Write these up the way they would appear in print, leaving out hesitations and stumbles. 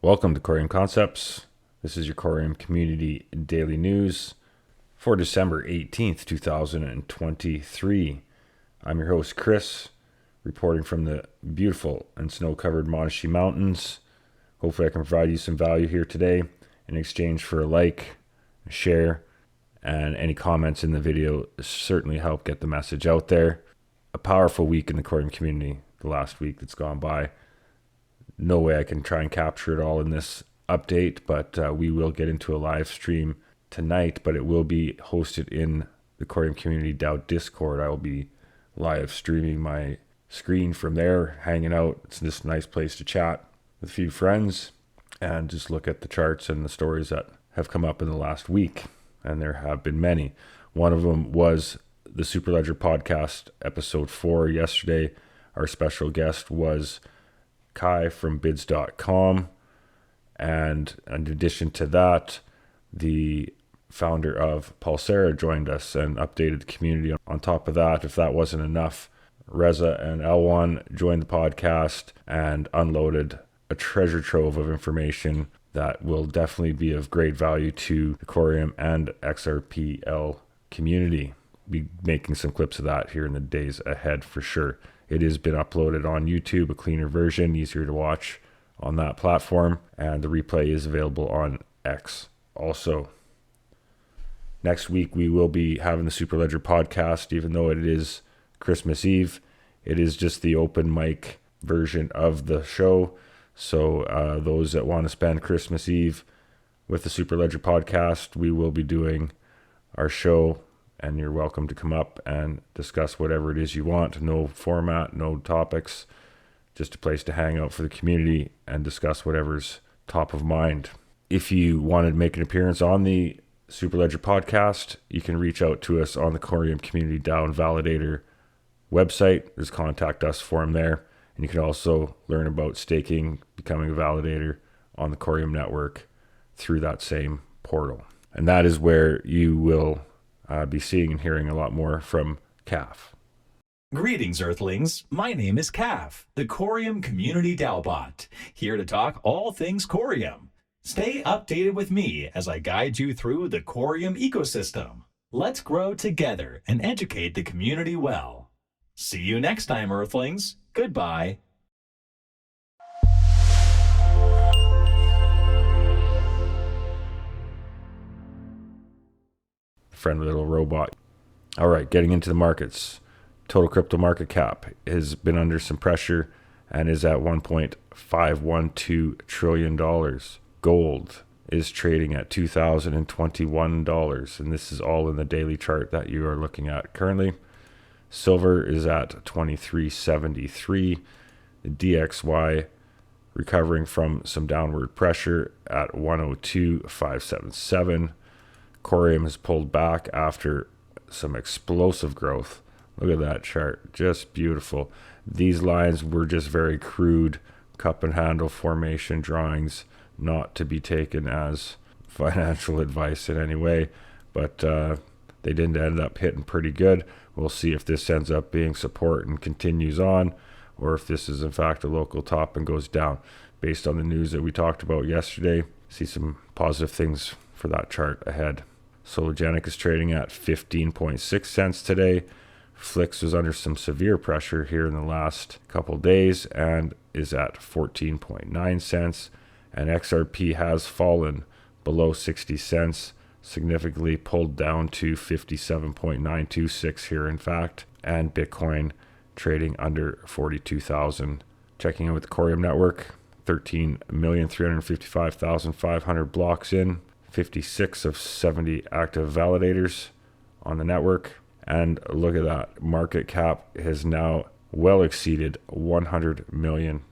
Welcome to Coreum Concepts. This is your Coreum Community Daily News for December 18th, 2023. I'm your host, Chris, reporting from the beautiful and snow-covered Monashee Mountains. Hopefully I can provide you some value here today in exchange for a like, a share, and any comments in the video certainly help get the message out there. A powerful week in the Coreum community, the last week that's gone by. No way I can try and capture it all in this update, but we will get into a live stream tonight, but it will be hosted in the Coreum Community DAO Discord. I will be live streaming my screen from there, hanging out. It's just a nice place to chat with a few friends and just look at the charts and the stories that have come up in the last week, and there have been many. One of them was the Superledger podcast, episode 4 yesterday. Our special guest was Kai from bids.com, and in addition to that, the founder of Pulsera joined us and updated the community. On top of that, if that wasn't enough, Reza and L1 joined the podcast and unloaded a treasure trove of information that will definitely be of great value to the Coreum and XRPL community. Be making some clips of that here in the days ahead for sure. It has been uploaded on YouTube, a cleaner version, easier to watch on that platform, and the replay is available on X also. Next week, we will be having the Superledger podcast, even though it is Christmas Eve. It is just the open mic version of the show. So those that want to spend Christmas Eve with the Superledger podcast, we will be doing our show, and you're welcome to come up and discuss whatever it is you want. No format, no topics, just a place to hang out for the community and discuss whatever's top of mind. If you wanted to make an appearance on the Superledger podcast, you can reach out to us on the Coreum Community DAO Validator website. There's contact us form there. And you can also learn about staking, becoming a validator on the Coreum network through that same portal. And that is where you will be seeing and hearing a lot more from Calf. Greetings, Earthlings. My name is Calf, the Coreum Community DAObot, here to talk all things Coreum. Stay updated with me as I guide you through the Coreum ecosystem. Let's grow together and educate the community well. See you next time, Earthlings. Goodbye. Friendly little robot. All right, getting into the markets. Total crypto market cap has been under some pressure and is at $1.512 trillion. Gold is trading at $2,021, and this is all in the daily chart that you are looking at currently. Silver is at $23.73. The DXY recovering from some downward pressure at 102.577. Coreum has pulled back after some explosive growth. Look at that chart, just beautiful. These lines were just very crude cup and handle formation drawings, not to be taken as financial advice in any way, but they didn't end up hitting pretty good. We'll see if this ends up being support and continues on, or if this is in fact a local top and goes down. Based on the news that we talked about yesterday, see some positive things for that chart ahead. Sologenic is trading at 15.6 cents today. Flix was under some severe pressure here in the last couple days and is at 14.9 cents. And XRP has fallen below 60 cents, significantly pulled down to 57.926 here in fact. And Bitcoin trading under 42,000. Checking in with the Coreum network, 13,355,500 blocks in. 56 of 70 active validators on the network. And look at that, market cap has now well exceeded $100 million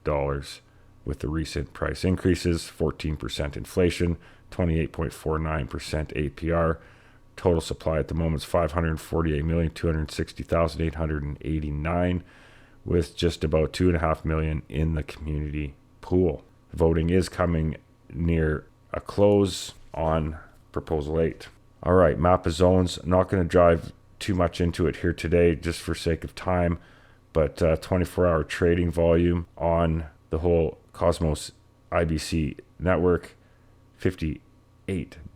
with the recent price increases, 14% inflation, 28.49% APR. Total supply at the moment is 548,260,889, with just about 2.5 million in the community pool. Voting is coming near a close on Proposal 8. All right, map of zones. Not going to drive too much into it here today just for sake of time, but 24-hour trading volume on the whole Cosmos IBC network, $58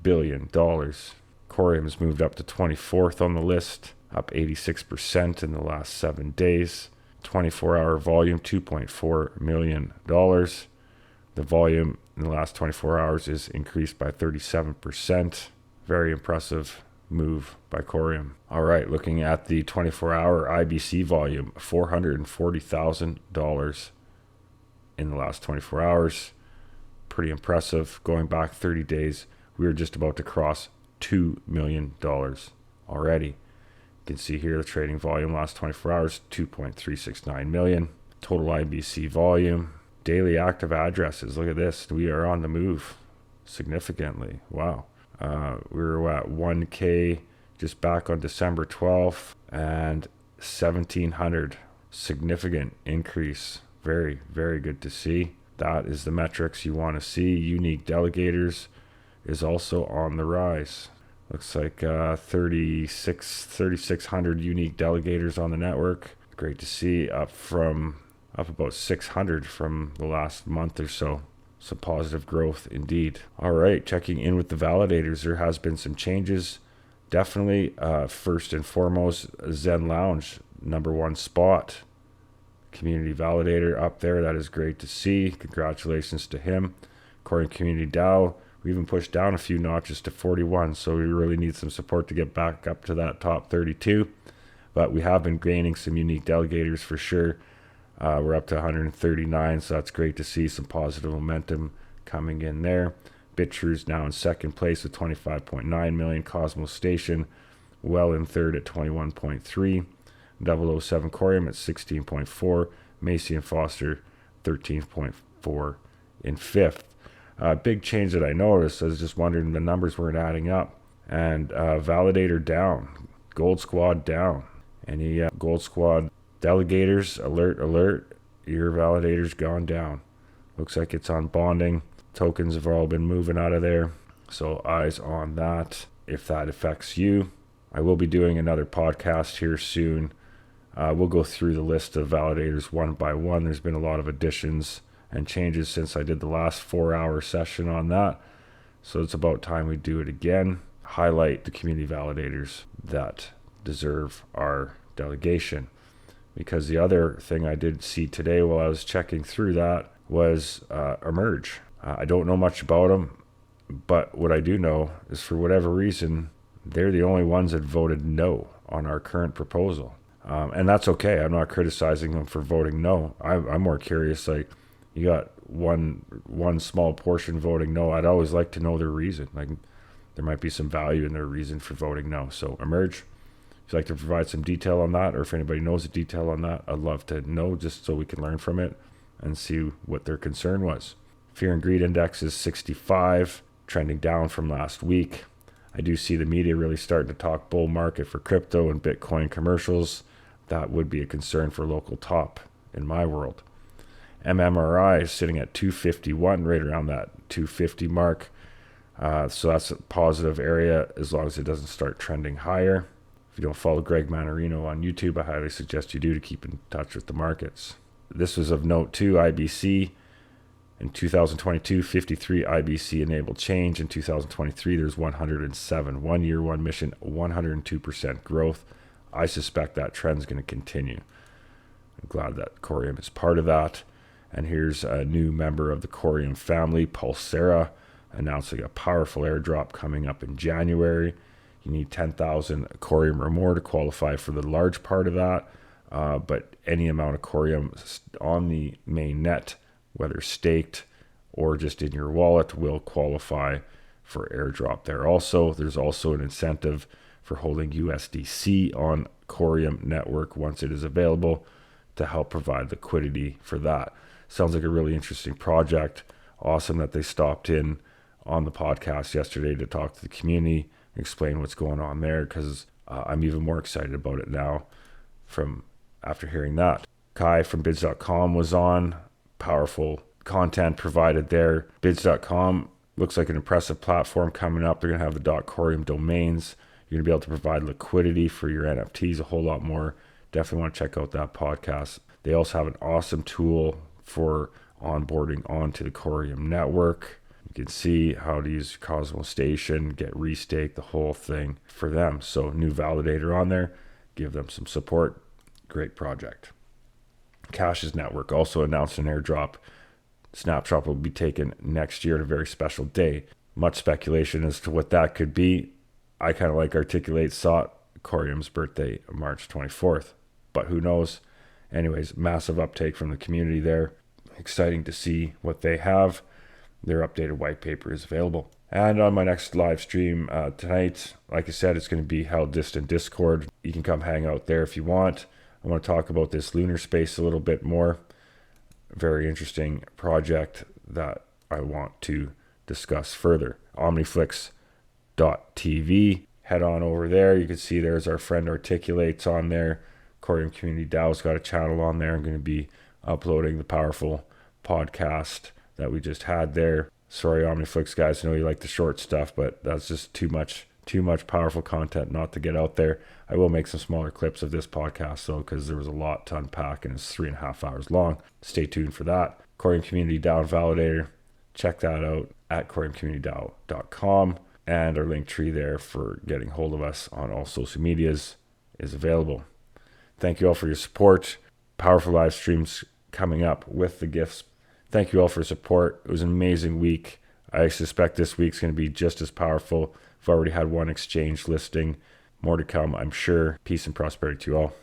billion. Coreum has moved up to 24th on the list, up 86% in the last 7 days. 24-hour volume, $2.4 million. The volume in the last 24 hours is increased by 37%. Very impressive move by Coreum. All right, looking at the 24-hour IBC volume, $440,000 in the last 24 hours. Pretty impressive. Going back 30 days, we were just about to cross $2 million already. You can see here the trading volume last 24 hours, 2.369 million. Total IBC volume. Daily active addresses. Look at this. We are on the move significantly. Wow. We were at 1K just back on December 12th and 1,700. Significant increase. Very, very good to see. That is the metrics you want to see. Unique delegators is also on the rise. Looks like 3,600 unique delegators on the network. Great to see, up about 600 from the last month or so. Some positive growth indeed. All right, checking in with the validators. There has been some changes. Definitely, first and foremost, Zen Lounge, #1 spot. Community validator up there. That is great to see. Congratulations to him. Coreum Community DAO. We even pushed down a few notches to 41, so we really need some support to get back up to that top 32. But we have been gaining some unique delegators for sure. We're up to 139, so that's great to see some positive momentum coming in there. BitTrue's now in second place with 25.9 million. Cosmos Station well in third at 21.3. 007 Coreum at 16.4. Macy and Foster 13.4 in fifth. Big change that I noticed. I was just wondering, the numbers weren't adding up. And Validator down. Gold Squad down. Any Gold Squad delegators, alert, your validator's gone down. Looks like it's on bonding. Tokens have all been moving out of there, so eyes on that. If that affects you, I will be doing another podcast here soon. We'll go through the list of validators one by one. There's been a lot of additions and changes since I did the last 4-hour session on that, so it's about time we do it again. Highlight the community validators that deserve our delegation. Because the other thing I did see today while I was checking through that was Emerge. I don't know much about them, but what I do know is, for whatever reason, they're the only ones that voted no on our current proposal. And that's okay. I'm not criticizing them for voting no. I'm more curious, like, you got one small portion voting no. I'd always like to know their reason. Like, there might be some value in their reason for voting no. So Emerge, if you'd like to provide some detail on that, or if anybody knows the detail on that, I'd love to know, just so we can learn from it and see what their concern was. Fear and Greed Index is 65, trending down from last week. I do see the media really starting to talk bull market for crypto and Bitcoin commercials. That would be a concern for local top in my world. MMRI is sitting at 251, right around that 250 mark. So that's a positive area, as long as it doesn't start trending higher. If you don't follow Greg Manarino on YouTube, I highly suggest you do, to keep in touch with the markets. This was of note too. IBC in 2022, 53 IBC enabled change. In 2023, there's 107. 1 year, one mission, 102% growth. I suspect that trend's going to continue. I'm glad that Coreum is part of that. And here's a new member of the Coreum family, Pulsera, announcing a powerful airdrop coming up in January. You need 10,000 Coreum or more to qualify for the large part of that. But any amount of Coreum on the main net, whether staked or just in your wallet, will qualify for airdrop there. Also, there's also an incentive for holding USDC on Coreum network once it is available, to help provide liquidity for that. Sounds like a really interesting project. Awesome that they stopped in on the podcast yesterday to talk to the community, explain what's going on there, because I'm even more excited about it now from after hearing that. Kai from bids.com was on. Powerful content provided there. Bids.com looks like an impressive platform coming up. They're going to have the .coreum domains. You're going to be able to provide liquidity for your NFTs, a whole lot more. Definitely want to check out that podcast. They also have an awesome tool for onboarding onto the Coreum network. You can see how to use Cosmos Station, get restaked, the whole thing for them. So new validator on there, give them some support. Great project. Cash's network also announced an airdrop. Snapshot will be taken next year at a very special day. Much speculation as to what that could be. I kind of like Articulate sought Coreum's birthday, March 24th, but who knows? Anyways, massive uptake from the community there. Exciting to see what they have. Their updated white paper is available. And on my next live stream tonight, like I said, it's going to be held distant Discord. You can come hang out there if you want. I want to talk about this lunar space a little bit more. Very interesting project that I want to discuss further. Omniflix.tv. Head on over there. You can see there's our friend Articulates on there. Coreum Community DAO's got a channel on there. I'm going to be uploading the powerful podcast that we just had there. Sorry, Omniflix guys, I know you like the short stuff, but that's just too much powerful content not to get out there. I will make some smaller clips of this podcast though, because there was a lot to unpack and it's 3.5 hours long. Stay tuned for that. Coreum Community DAO Validator. Check that out at CoreumCommunityDAO.com, and our link tree there for getting hold of us on all social medias is available. Thank you all for your support. Powerful live streams coming up with the gifts. Thank you all for your support. It was an amazing week. I suspect this week's going to be just as powerful. I've already had one exchange listing. More to come, I'm sure. Peace and prosperity to you all.